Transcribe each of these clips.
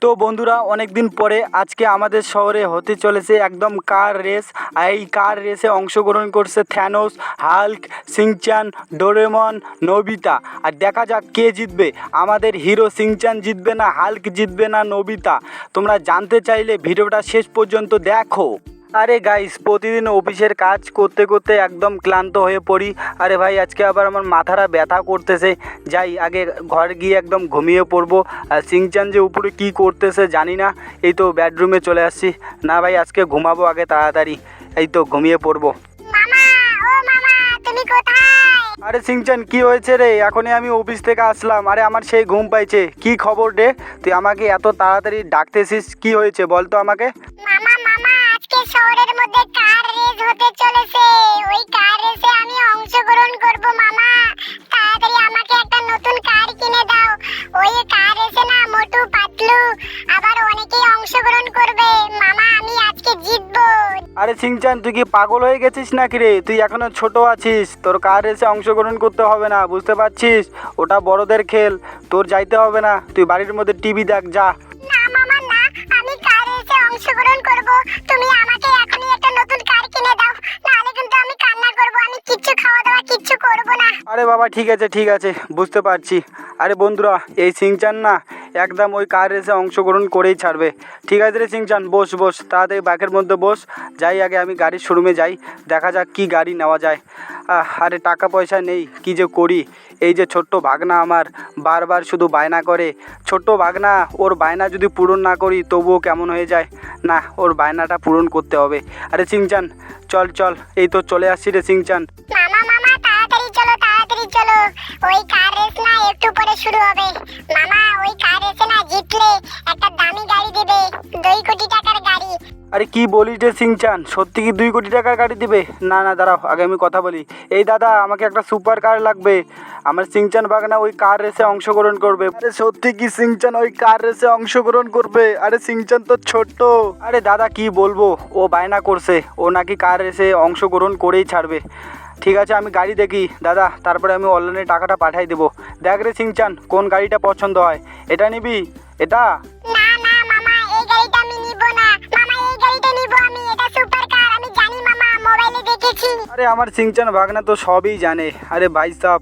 তো বন্ধুরা, অনেক দিন পরে আজকে আমাদের শহরে হতে চলেছে একদম কার রেস। আর এই কার রেসে অংশগ্রহণ করছে Thanos, Hulk, Shinchan, Doraemon, Nobita. আর দেখা যাক কে জিতবে, আমাদের হিরো শিনচ্যান জিতবে না হাল্ক জিতবে না নোবিতা। তোমরা জানতে চাইলে ভিডিওটা শেষ পর্যন্ত দেখো। আরে গাইস, প্রতিদিন অফিসের কাজ করতে করতে একদম ক্লান্ত হয়ে পড়ি। আরে ভাই, আজকে আবার আমার মাথাটা ব্যথা করতেছে। যাই আগে ঘর গিয়ে একদম ঘুমিয়ে পড়বো। আর শিনচ্যান যে উপরে কি করতেছে জানি না। এই তো বেডরুমে চলে আসছি। না ভাই, আজকে ঘুমাবো আগে তাড়াতাড়ি। এই তো ঘুমিয়ে পড়বো। মামা, ও মামা, তুমি কোথায়? আরে শিনচ্যান, কি হয়েছে রে? এখনই আমি অফিস থেকে আসলাম। আরে আমার সেই ঘুম পাইছে। কি খবর রে? তুই আমাকে এত তাড়াতাড়ি ডাকতেছিস, কি হয়েছে বল তো আমাকে। মামা মামা, আজকে শহরের মধ্যে কার রেস হতে চলেছে। ওই কার রেসে আমি অংশগ্রহণ করব মামা। তাড়াতাড়ি আমাকে একটা নতুন কার কিনে দাও। ওই কার রেসে না মোটু পাতলু আবার অনেকেই অংশগ্রহণ করবে। মামা, আমি আজকে জিতবো। আরে শিনচ্যান, তুই কি পাগল হয়ে গেছিস নাকি রে? তুই এখনো ছোট আছিস, তোর কার রেসে অংশগ্রহণ করতে হবে না, বুঝতে পারছিস? ওটা বড়দের খেল, তোর যাইতে হবে না। তুই বাড়ির মধ্যে টিভি দেখ, যা। না মামা না, আমি কার রেসে অংশগ্রহণ করব। তুমি আমাকে এখনই একটা নতুন কার কিনে দাও, নাহলে কিন্তু আমি কান্না করব। আমি কিচ্ছু খাওয়া দাওয়া কিচ্ছু করব না। আরে বাবা, ঠিক আছে ঠিক আছে, বুঝতে পারছি। আরে বন্ধুরা, এই শিনচ্যান না একদম ওই কার রেসে অংশগ্রহণ করেই ছাড়বে। ঠিক আছে রে শিনচ্যান, বস বস, তাড়াতাড়ি বাইকের মধ্যে বস। যাই আগে আমি গাড়ির শোরুমে যাই, দেখা যাক কি গাড়ি নেওয়া যায়। আরে টাকা পয়সা নেই, কি যে করি। এই যে ছোট্ট ভাগনা আমার বারবার শুধু বায়না করে। ছোট্ট ভাগনা, ওর বায়না যদি পূরণ না করি তবুও কেমন হয়ে যায়। না, ওর বায়নাটা পূরণ করতে হবে। আরে শিনচ্যান, চল চল, এই তো চলে আসছি রে শিনচ্যান। মামা মামা, তাড়াতাড়ি চলো তাড়াতাড়ি চলো। ওই কার রেস না একটু পরে শুরু হবে। মামা, ওই কার রেসে না জিতলে একটা দামি গাড়ি দিবে, 2 কোটি টাকার গাড়ি। আরে কি বলিস রে শিনচ্যান, সত্যি কি 2 কোটি টাকার গাড়ি দিবে? না না, দাঁড়াও আগে আমি কথা বলি। এই দাদা, আমাকে একটা সুপার কার লাগবে। আমার শিনচ্যান বাগনা ওই কার রেসে অংশগ্রহণ করবে। আরে সত্যি কি শিনচ্যান ওই কার রেসে অংশগ্রহণ করবে? আরে শিনচ্যান তো ছোট্ট। আরে দাদা, কি বলবো, ও বায়না করছে, ও নাকি কার রেসে অংশগ্রহণ করেই ছাড়বে। ঠিক আছে, আমি গাড়ি দেখি দাদা, তারপরে আমি অনলাইনে টাকাটা পাঠিয়ে দেবো। দেখ রে শিনচ্যান, কোন গাড়িটা পছন্দ হয়। এটা নিবি? এটা? না না মামা, এই গাড়িটা আমি নিব না। মামা, এই গাড়িটা নিব আমি। এটা সুপার কার, আমি জানি মামা, মোবাইলে দেখেছি। আরে আমার শিনচ্যান ভাগনা তো সবই জানে। আরে ভাই সাব,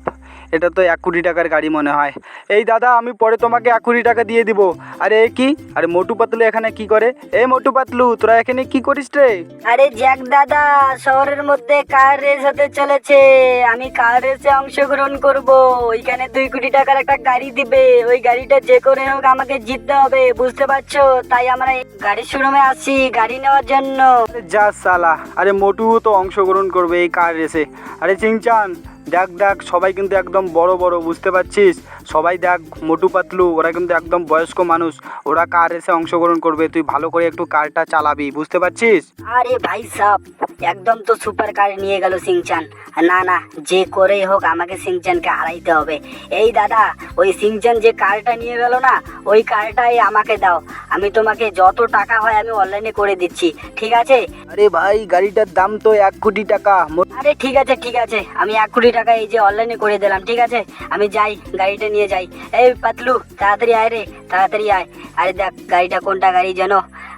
এটা তো 1 কোটি টাকার গাড়ি মনে হয়। এই দাদা, আমি পরে তোমাকে 1 কোটি টাকা দিয়ে দিব। আরে এ কি? আরে মোটু পাতলু এখানে কি করে? এই মোটু পাতলু, তোরা এখানে কি করিস রে? আরে জ্যাক দাদা, শহরের মধ্যে কার রেস হতে চলেছে। আমি কার রেসে অংশগ্রহণ করব। ওইখানে 2 কোটি টাকার একটা গাড়ি দিবে। ওই গাড়িটা যে করে হোক আমাকে জিততে হবে, বুঝতে পারছো? তাই আমরা এই গাড়ির শোরুমে আসি গাড়ি নেওয়ার জন্য। আরে যা সালা, আরে মোটুও তো অংশগ্রহণ করবে এই কার রেসে। আরে শিনচ্যান, দেখ দেখ, সবাই কিন্তু একদম বড় বড়, বুঝতে পারছিস? সবাই দেখ, মোটু পাতলু ওরা কিন্তু একদম বয়স্ক মানুষ। ওরা কার রেসে অংশগ্রহণ করবে। তুই ভালো করে একটু কারটা চালাবি, বুঝতে পারছিস? আরে ভাই সাব, একদম তো সুপার কার নিয়ে গেল শিনচ্যান। না না, যে করেই হোক আমাকে শিনচ্যানকে হারাইতে হবে। এই দাদা, ওই শিনচ্যান যে কারটা নিয়ে গেল না, ওই কারটাই আমাকে দাও। আমি তোমাকে যত টাকা হয় আমি অনলাইনে করে দিচ্ছি, ঠিক আছে? আরে ভাই, গাড়িটার দাম তো 1 কোটি টাকা। আরে ঠিক আছে ঠিক আছে, আমি 1 কোটি টাকা এই যে অনলাইনে করে দিলাম, ঠিক আছে? আমি যাই, গাড়িটা নিয়ে যাই। এই পাতলু, তাড়াতাড়ি আয় রে, তাড়াতাড়ি আয়। আরে দেখ গাড়িটা কোনটা গাড়ি যেন।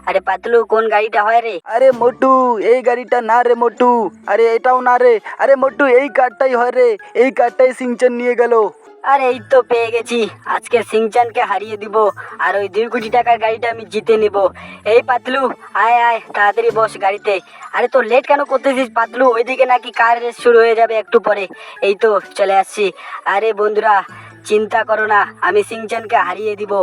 আরে পাতলু, কোন গাড়িটা হয় রে? আরে মোটু, এই গাড়িটা না রে মোটু। আরে এটাও না রে। আরে মোটু, এই কারটাই হয় রে। এই কারটাই শিনচ্যান নিয়ে গেল। আরে এই তো পেয়ে গেছি, আজকে শিনচ্যানকে হারিয়ে দিব। আর ওই 2 কোটি টাকার গাড়িটা আমি জিতে নিব। এই পাতলু, আয় আয়, তাড়াতাড়ি বস গাড়িতে। আরে তো লেট কেন করতেছিস পাতলু? ওইদিকে নাকি কার রেস শুরু হয়ে যাবে একটু পরে। এই তো চলে আসছি। আরে বন্ধুরা, চিন্তা করো না, আমি শিনচ্যানকে হারিয়ে দিব।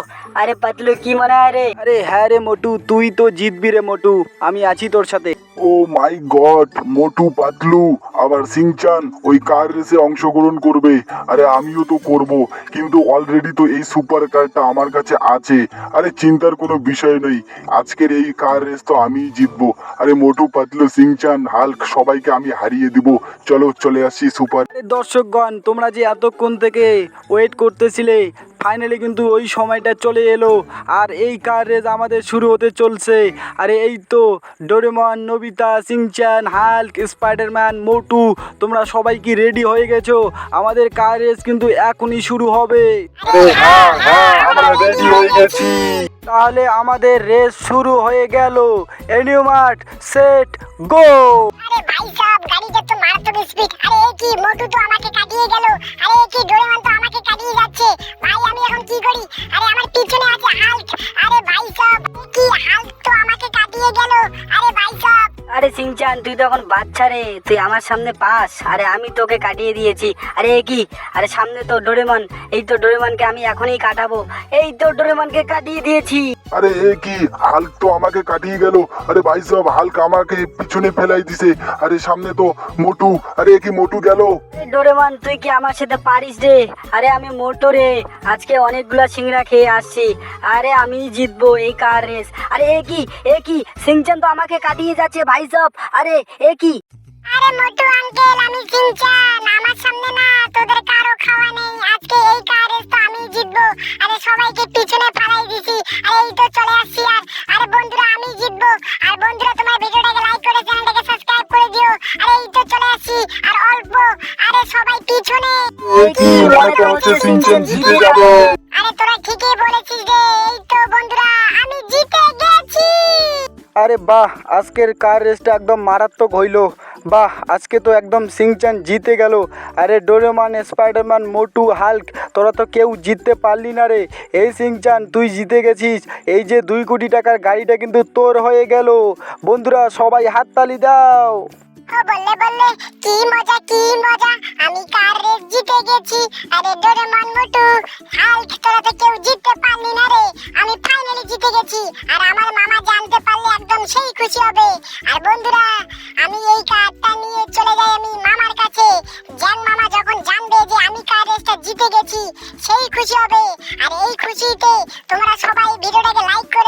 আরে পাতলু, কি মনে হয় রে? আরে হ্যাঁ রে মোটু, তুই তো জিতবি রে মোটু, আমি আছি তোর সাথে। ও মাই গড, মোটু পাতলু আবার শিনচ্যান ওই কার রেসে অংশগ্রহণ করবে। আরে আমিও তো করব, কিন্তু অলরেডি তো এই সুপার কারটা আমার কাছে আছে। আরে চিন্তার কোনো বিষয় নেই, আজকের এই কার রেস তো আমিই জিতবো। আরে মোটু পাতলু, শিনচ্যান, হাল্ক সবাইকে আমি হারিয়ে দিব। চলো চলে আসি সুপার। আরে দর্শকগণ, তোমরা যে এতক্ষণ থেকে ওয়েট করতেছিলে, ফাইনালি কিন্তু ওই সময়টা চলে এলো। আর এই কার রেস আমাদের শুরু হতে চলছে। আরে এই তো Doraemon, Nobita, Shinchan, Hulk, Spiderman, Motu, তোমরা সবাই কি রেডি হয়ে গেছো? আমাদের কার রেস কিন্তু এখনই শুরু হবে। হ্যাঁ হ্যাঁ, আমরা রেডি হয়ে গেছি। তাহলে আমাদের রেস শুরু হয়ে গেল। এনিমার্ট সেট গো। আরে ভাই সাহেব গাড়িটা তো মারাত্মক স্পিড। আরে এ কি মোটু তো আমাকে কাটিয়ে গেল। আরে এ কি ডোরেমন তো আমাকে কাটিয়ে যাচ্ছে। ভাই আমি এখন কি করি? আরে আমার পিছনে আছে হাল্ক। আরে ভাই সাহেব এ কি হাল্ক তো আমাকে কাটিয়ে গেল। আরে ভাই সাহেব আরে সিংচান তুই তো এখন বাচ্চা রে, তুই আমার সামনে পাস, আরে আমি তোকে কাটিয়ে দিয়েছি। আরে এ কি, আরে সামনে তো ডোরেমন, এই তো ডোরেমনকে আমি এখনই কাটাবো, এই তো ডোরেমনকে কাটিয়ে দিয়েছি। আরে এ কি হাল্ক তো আমাকে কাটিয়ে গেল। আরে ভাই সাহেব হাল্ক আমাকে পিছনে ফেলাই দিছে। আরে সামনে তো মোটু। আরে এ কি মোটু গেল। আরে ডোরেমন তুই কি আমার সাথে পারিস রে? আরে আমি মোটো রে, আজকে অনেকগুলা সিংড়া খেয়ে আসছি। আরে আমি জিতবো এই কার রেস। আরে এ কি সিংচান তো আমাকে কাটিয়ে যাচ্ছে ভাই সাহেব। আরে এ কি, আরে মোটু আঙ্কেল আমি সিংচান। আমার সামনে না তোদের কারো খাওয়া নেই। আজকে এই কার রেস তো আমি জিতবো। আরে সবাইকে পিছনে ফালাই দিছি। আরে এই তো চলে আসছি। আরে বন্ধুরা আমি জিতবো। আর বন্ধুরা তোমার ভিডিওটাকে লাইক করে চ্যানেলটাকে সাবস্ক্রাইব করে দিও। আরে এই তো চলে আসছি আর অল্প। আরে সবাই পিছনে। এ কি মনে তো হচ্ছে সিংচেন জিতে যাবে। আরে তোরা ঠিকই বলেছিস রে। এই তো বন্ধুরা আমি জিতে গেছি। আরে বাহ, আজকের কার রেসটা একদম মারাত্মক হইলো। বাহ, আজকে তো একদম সিংচান জিতে গেল। আরে ডোরেমন, স্পাইডারম্যান, মোটু, হাল্ক তোরা তো কেউ জিততে পারলি না রে। এই সিংচান তুই জিতে গেছিস। এই যে 2 কোটি টাকার গাড়িটা কিন্তু তোর হয়ে গেল। বন্ধুরা সবাই হাততালি দাও। ও বললে বললে কি মজা কি মজা। আমি কার রেস জিতে গেছি। আরে ডোরেমন মোটু হাল্ক তোরা তো কেউ জিততে পারলি না রে। আমি ফাইনালি জিতে গেছি। আর আমার মামা জানতে পারলে একদম সেই খুশি হবে। আর বন্ধুরা আমি এই কারটা নিয়ে চলে যাই আমি মামার কাছে। জ্যাং মামা যখন জানবে যে আমি কার রেসটা জিতে গেছি সেই খুশি হবে। আর এই খুশিতে তোমরা সবাই ভিডিওটাকে লাইক করে